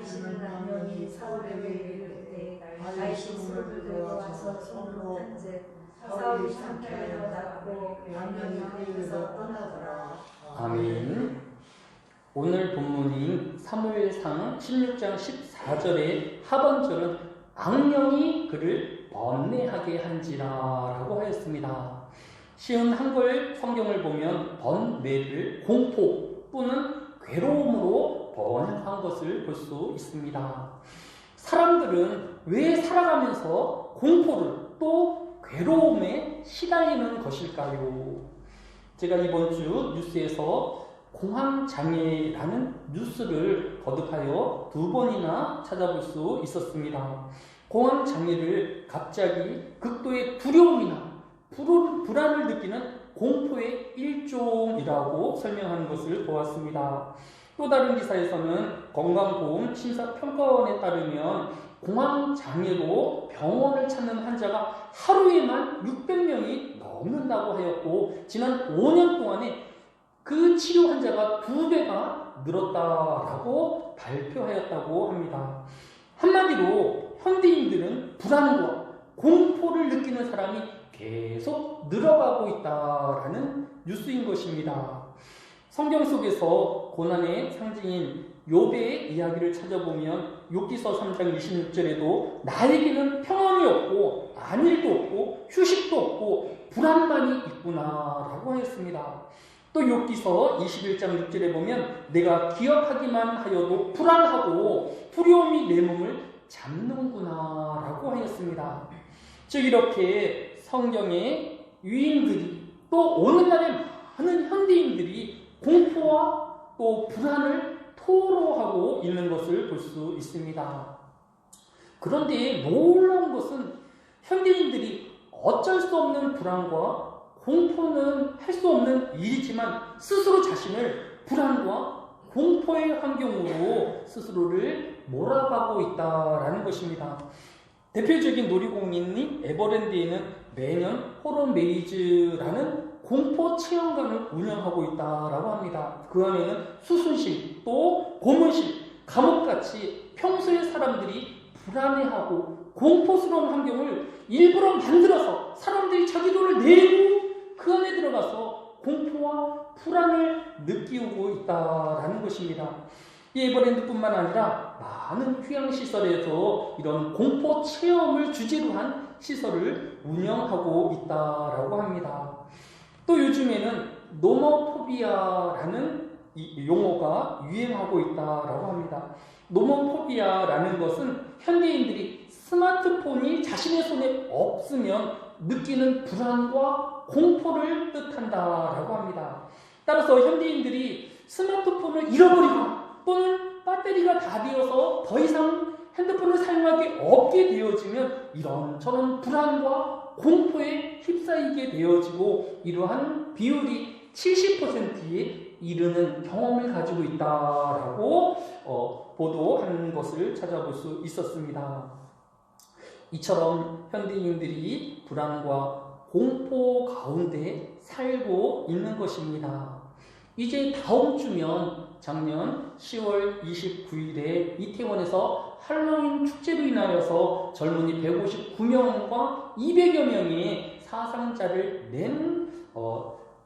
계시는 한 명이 사울에게 이르되 다윗이 무릎을 들고 와서 손으로 한즉 사울이 상쾌하여 낫고 양면이 그에게서 떠나더라. 아멘. 오늘 본문인 사무엘상 16장 14절의 하반절은 악령이 그를 번뇌하게 한지라라고 하였습니다. 쉬운 한글 성경을 보면 번뇌를 공포 또는 괴로움으로 번역한 것을 볼 수 있습니다. 사람들은 왜 살아가면서 공포를 또 괴로움에 시달리는 것일까요? 제가 이번 주 뉴스에서 공황장애라는 뉴스를 거듭하여 2번이나 찾아볼 수 있었습니다. 공황장애를 갑자기 극도의 두려움이나 불안을 느끼는 공포의 일종이라고 설명하는 것을 보았습니다. 또 다른 기사에서는 건강보험 심사평가원에 따르면 공황장애로 병원을 찾는 환자가 하루에만 600명이 넘는다고 하였고 지난 5년 동안에 그 치료 환자가 2배가 늘었다라고 발표하였다고 합니다. 한마디로 현대인들은 불안과 공포를 느끼는 사람이 계속 늘어가고 있다라는 뉴스인 것입니다. 성경 속에서 고난의 상징인 욥의 이야기를 찾아보면 욥기서 3장 26절에도 나에게는 평안이 없고 안일도 없고 휴식도 없고 불안만이 있구나라고 하였습니다. 또 욥기서 21장 6절에 보면 내가 기억하기만 하여도 불안하고 두려움이 내 몸을 잡는구나라고 하였습니다. 즉 이렇게 성경의 유인들이 또 오늘날의 많은 현대인들이 공포와 또 불안을 토로하고 있는 것을 볼 수 있습니다. 그런데 놀라운 것은 현대인들이 어쩔 수 없는 불안과 공포는 할 수 없는 일이지만 스스로 자신을 불안과 공포의 환경으로 스스로를 몰아가고 있다라는 것입니다. 대표적인 놀이공원인 에버랜드에는 매년 호러메이즈라는 공포 체험관을 운영하고 있다라고 합니다. 그 안에는 수술실, 또 고문실, 감옥같이 평소에 사람들이 불안해하고 공포스러운 환경을 일부러 만들어서 사람들이 자기 돈을 내고 그 안에 들어가서 공포와 불안을 느끼고 있다라는 것입니다. 이 에버랜드뿐만 아니라 많은 휴양시설에서 이런 공포 체험을 주제로 한 시설을 운영하고 있다라고 합니다. 또 요즘에는 노모포비아라는 이 용어가 유행하고 있다라고 합니다. 노모포비아라는 것은 현대인들이 스마트폰이 자신의 손에 없으면 느끼는 불안과 공포를 뜻한다라고 합니다. 따라서 현대인들이 스마트폰을 잃어버리거나 또는 배터리가 다 되어서 더 이상 핸드폰을 사용하기 없게 되어지면 이런저런 불안과 공포에 휩싸이게 되어지고 이러한 비율이 70%에 이르는 경험을 가지고 있다라고 보도하는 것을 찾아볼 수 있었습니다. 이처럼 현대인들이 불안과 공포 가운데 살고 있는 것입니다. 이제 다음 주면 작년 10월 29일에 이태원에서 할로윈 축제로 인하여서 젊은이 159명과 200여 명의 사상자를 낸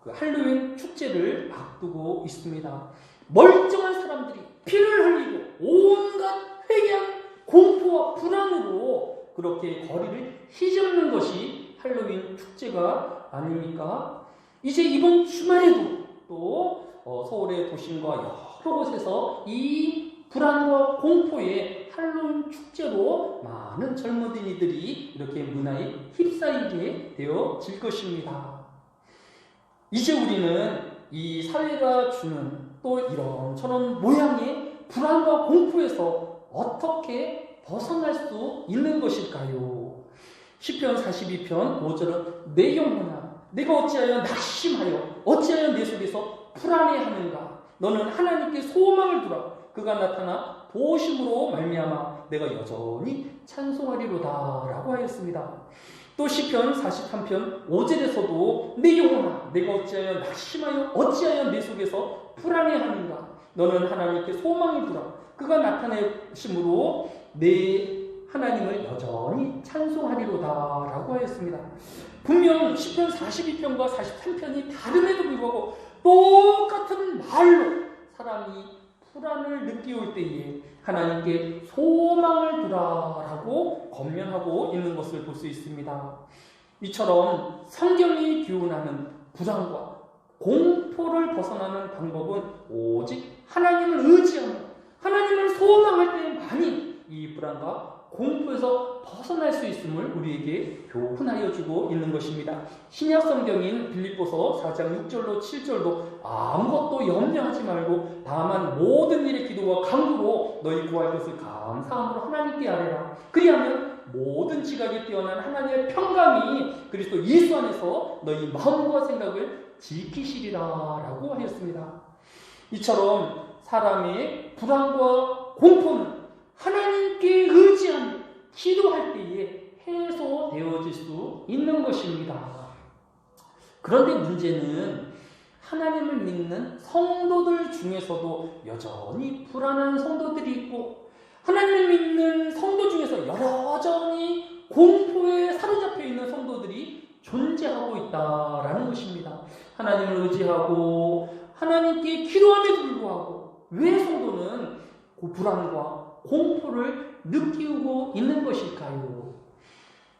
그 할로윈 축제를 앞두고 있습니다. 멀쩡한 사람들이 피를 흘리고 온갖 회개한 공포와 불안으로 그렇게 거리를 휘젓는 것이 할로윈 축제가 아닙니까? 이제 이번 주말에도 또 서울의 도심과 여러 곳에서 이 불안과 공포의 할로윈 축제로 많은 젊은이들이 이렇게 문화에 휩싸이게 되어질 것입니다. 이제 우리는 이 사회가 주는 또 이런저런 모양의 불안과 공포에서 어떻게 벗어날 수 있는 것일까요? 시편 42편 5절은 내 영혼아 내가 어찌하여 낙심하여 어찌하여 내 속에서 불안해하는가? 너는 하나님께 소망을 두라. 그가 나타나 보호심으로 말미암아 내가 여전히 찬송하리로다 라고 하였습니다. 또 시편 43편 5절에서도 내 영혼아 내가 어찌하여 낙심하여 어찌하여 내 속에서 불안해하는가? 너는 하나님께 소망을 두라. 그가 나타내심으로 내 하나님을 여전히 찬송하리로다라고 하였습니다. 분명 시편 42편과 43편이 다름에도 불구하고 똑같은 말로 사람이 불안을 느끼올 때에 하나님께 소망을 두라라고 권면하고 있는 것을 볼 수 있습니다. 이처럼 성경이 교훈하는 불안과 공포를 벗어나는 방법은 오직 하나님을 의지하며 하나님을 소망할 때만이 이 불안과 공포에서 벗어날 수 있음을 우리에게 교훈하여 주고 있는 것입니다. 신약 성경인 빌립보서 4장 6절로 7절도 아무것도 염려하지 말고 다만 모든 일에 기도와 간구로 너희 구할 것을 감사함으로 하나님께 아뢰라. 그리하면 모든 지각에 뛰어난 하나님의 평강이 그리스도 예수 안에서 너희 마음과 생각을 지키시리라라고 하였습니다. 이처럼 사람의 불안과 공포는 하나님께 의지하며 기도할 때에 해소되어질 수 있는 것입니다. 그런데 문제는 하나님을 믿는 성도들 중에서도 여전히 불안한 성도들이 있고 하나님을 믿는 성도 중에서 여전히 공포에 사로잡혀 있는 성도들이 존재하고 있다라는 것입니다. 하나님을 의지하고 하나님께 기도함에도 불구하고 왜 성도는 그 불안과 공포를 느끼고 있는 것일까요?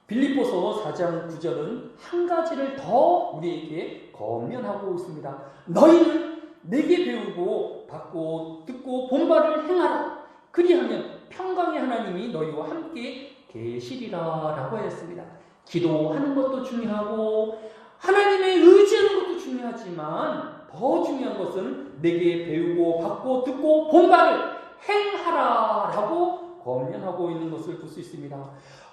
빌립보서 4장 9절은 한 가지를 더 우리에게 권면하고 있습니다. 너희는 내게 배우고 받고 듣고 본 바를 행하라. 그리하면 평강의 하나님이 너희와 함께 계시리라 라고 하였습니다. 기도하는 것도 중요하고 하나님의 의지하는 것도 중요하지만 더 중요한 것은 내게 배우고 받고 듣고 본 바를 행하라라고 권면하고 있는 것을 볼 수 있습니다.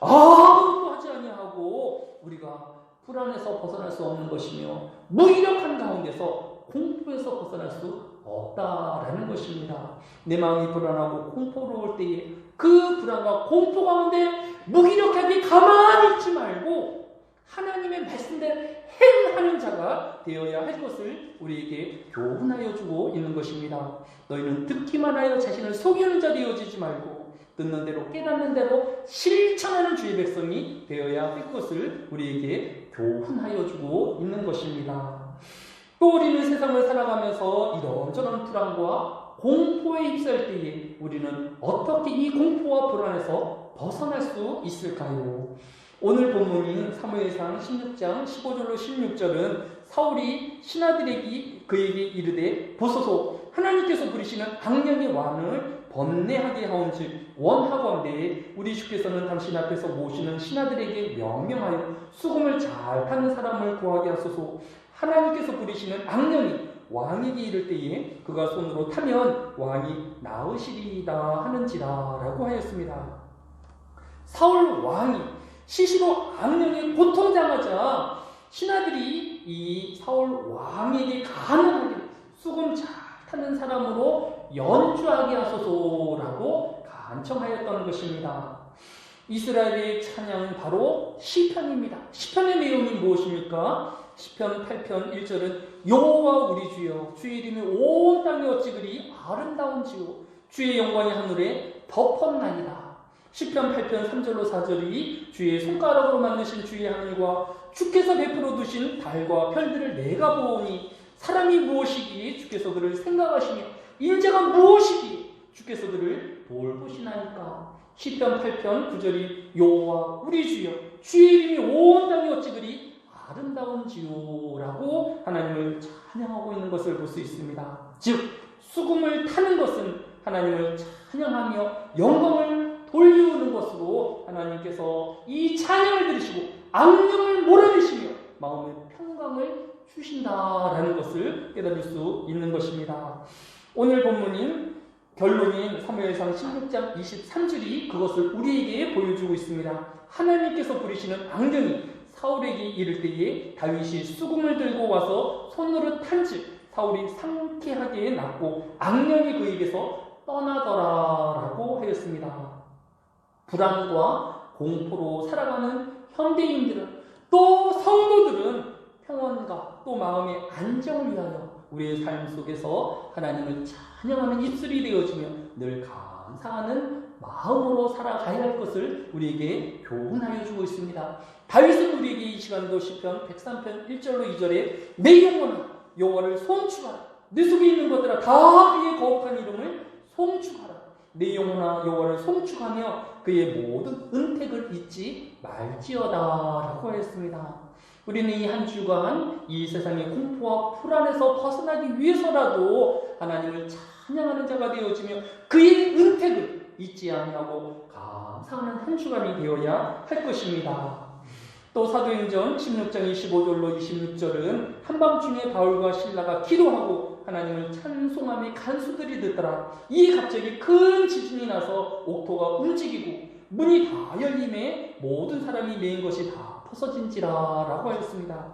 아무것도 하지 아니하고 우리가 불안에서 벗어날 수 없는 것이며 무기력한 가운데서 공포에서 벗어날 수 없다라는 것입니다. 내 마음이 불안하고 공포로울 때에 그 불안과 공포 가운데 무기력하게 가만히 있지 말고 하나님의 말씀대로 행하는 자가 되어야 할 것을 우리에게 교훈하여 주고 있는 것입니다. 너희는 듣기만 하여 자신을 속이는 자 되어지지 말고 듣는 대로 깨닫는 대로 실천하는 주의 백성이 되어야 할 것을 우리에게 교훈하여 주고 있는 것입니다. 또 우리는 세상을 살아가면서 이런저런 불안과 공포에 휩싸일 때에 우리는 어떻게 이 공포와 불안에서 벗어날 수 있을까요? 오늘 본문인 사무엘상 16장 15절로 16절은 사울이 신하들에게 그에게 이르되 보소서 하나님께서 부리시는 악령의 왕을 번뇌하게 하온즉 원하건대 우리 주께서는 당신 앞에서 모시는 신하들에게 명명하여 수금을 잘 타는 사람을 구하게 하소서. 하나님께서 부리시는 악령이 왕에게 이를 때에 그가 손으로 타면 왕이 나으시리이다 하는지라 라고 하였습니다. 사울 왕이 시시로 악령에 고통당하자 신하들이 이 사울 왕에게 가능하게 수금 잘 타는 사람으로 연주하게 하소서라고 간청하였던 것입니다. 이스라엘의 찬양은 바로 시편입니다. 시편의 내용이 무엇입니까? 시편 8편 1절은 여호와 우리 주여 주의 이름이 온 땅에 어찌 그리 아름다운지요 주의 영광이 하늘에 덮었나이다. 시편 8편 3절로 4절이 주의 손가락으로 만드신 주의 하늘과 주께서 베풀어 두신 달과 별들을 내가 보오니 사람이 무엇이기에 주께서 그를 생각하시며 인자가 무엇이기에 주께서 그를 돌보시나이까. 시편 8편 9절이 여호와 우리 주여 주의 이름이 온 땅에 어찌 그리 아름다운지요 라고 하나님을 찬양하고 있는 것을 볼 수 있습니다. 즉 수금을 타는 것은 하나님을 찬양하며 영광을 돌리우는 것으로 하나님께서 이 찬양을 들으시고 악령을 몰아내시며 마음의 평강을 주신다라는 것을 깨달을 수 있는 것입니다. 오늘 본문인 결론인 사무엘상 16장 23절이 그것을 우리에게 보여주고 있습니다. 하나님께서 부리시는 악령이 사울에게 이를 때에 다윗이 수금을 들고 와서 손으로 탄즉 사울이 상쾌하게 낫고 악령이 그에게서 떠나더라라고 하였습니다. 불안과 공포로 살아가는 현대인들은 또 성도들은 평안과 또 마음의 안정을 위하여 우리의 삶 속에서 하나님을 찬양하는 입술이 되어지며 늘 감사하는 마음으로 살아가야 할 것을 우리에게 교훈하여 주고 있습니다. 다윗은 우리에게 이 시간도 시편 103편 1절로 2절에 내 영혼아 여호와를 송축하라. 내 속에 있는 것들아 다 그의 거룩한 이름을 송축하라. 내 영혼아 여호와를 송축하며 그의 모든 은택을 잊지 말지어다 라고 하였습니다. 우리는 이 한 주간 이 세상의 공포와 불안에서 벗어나기 위해서라도 하나님을 찬양하는 자가 되어지며 그의 은택을 잊지 아니하고 감사하는 한 주간이 되어야 할 것입니다. 또 사도행전 16장 25절로 26절은 한밤중에 바울과 실라가 기도하고 하나님을 찬송함에 간수들이 듣더라. 이에 갑자기 큰 지진이 나서 옥토가 움직이고 문이 다 열림에 모든 사람이 메인 것이 다 벗어진지라 라고 하였습니다.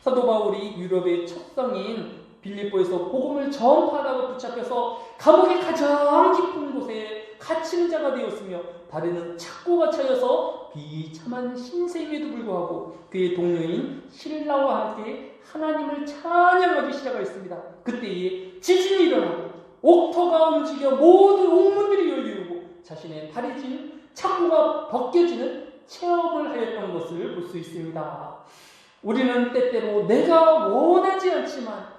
사도 바울이 유럽의 첫 성인 빌립보에서 복음을 전파하다가 붙잡혀서 감옥의 가장 깊은 곳에 갇히는 자가 되었으며 발에는 착고가 차여서 비참한 신세임에도 불구하고 그의 동료인 실라와 함께 하나님을 찬양하기 시작하였습니다. 그때에 지진이 일어나고 옥토가 움직여 모든 옥문들이 열리고 자신의 발에 진 착고가 벗겨지는 체험을 하였던 것을 볼 수 있습니다. 우리는 때때로 내가 원하지 않지만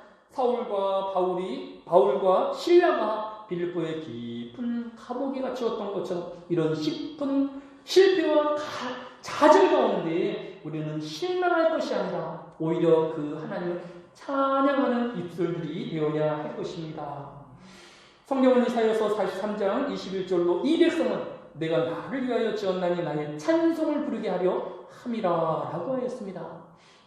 바울과 실라가 빌립보의 깊은 감옥에 갇혔던 것처럼 이런 깊은 실패와 좌절 가운데 우리는 실망할 것이 아니라 오히려 그 하나님을 찬양하는 입술들이 되어야 할 것입니다. 성경은 이사야서 43장 21절로 이 백성은 내가 나를 위하여 지었나니 나의 찬송을 부르게 하려 함이라 라고 하였습니다.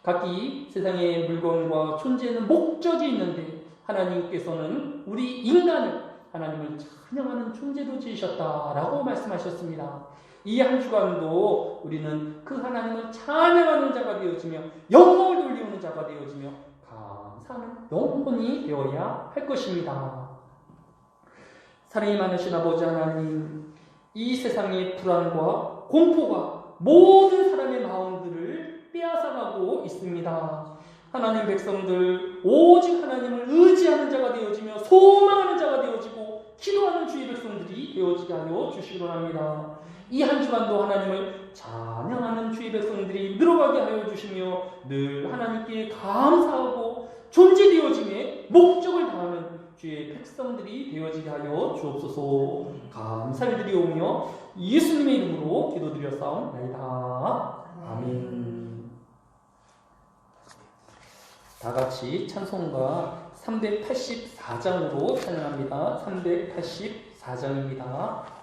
각기 세상의 물건과 존재에는 목적이 있는데 하나님께서는 우리 인간을 하나님을 찬양하는 존재로 지으셨다라고 말씀하셨습니다. 이 한 주간도 우리는 그 하나님을 찬양하는 자가 되어지며 영광을 돌리는 자가 되어지며 감사하는 영혼이 되어야 할 것입니다. 사랑이 많으신 아버지 하나님, 이 세상의 불안과 공포가 모든 사람의 마음들을 빼앗아가고 있습니다. 하나님 백성들 오직 하나님을 의지하는 자가 되어지며 소망하는 자가 되어지고 기도하는 주의 백성들이 되어지게 하여 주시기 바랍니다. 이 한 주간도 하나님을 찬양하는 주의 백성들이 늘어가게 하여 주시며 늘 하나님께 감사하고 존재되어짐에 목적을 다하는 주의 백성들이 되어지게 하여 주옵소서. 감사를 드리오며 예수님의 이름으로 기도드렸사옵나이다. 아멘. 다 같이 찬송가 384장으로 찬양합니다. 384장입니다.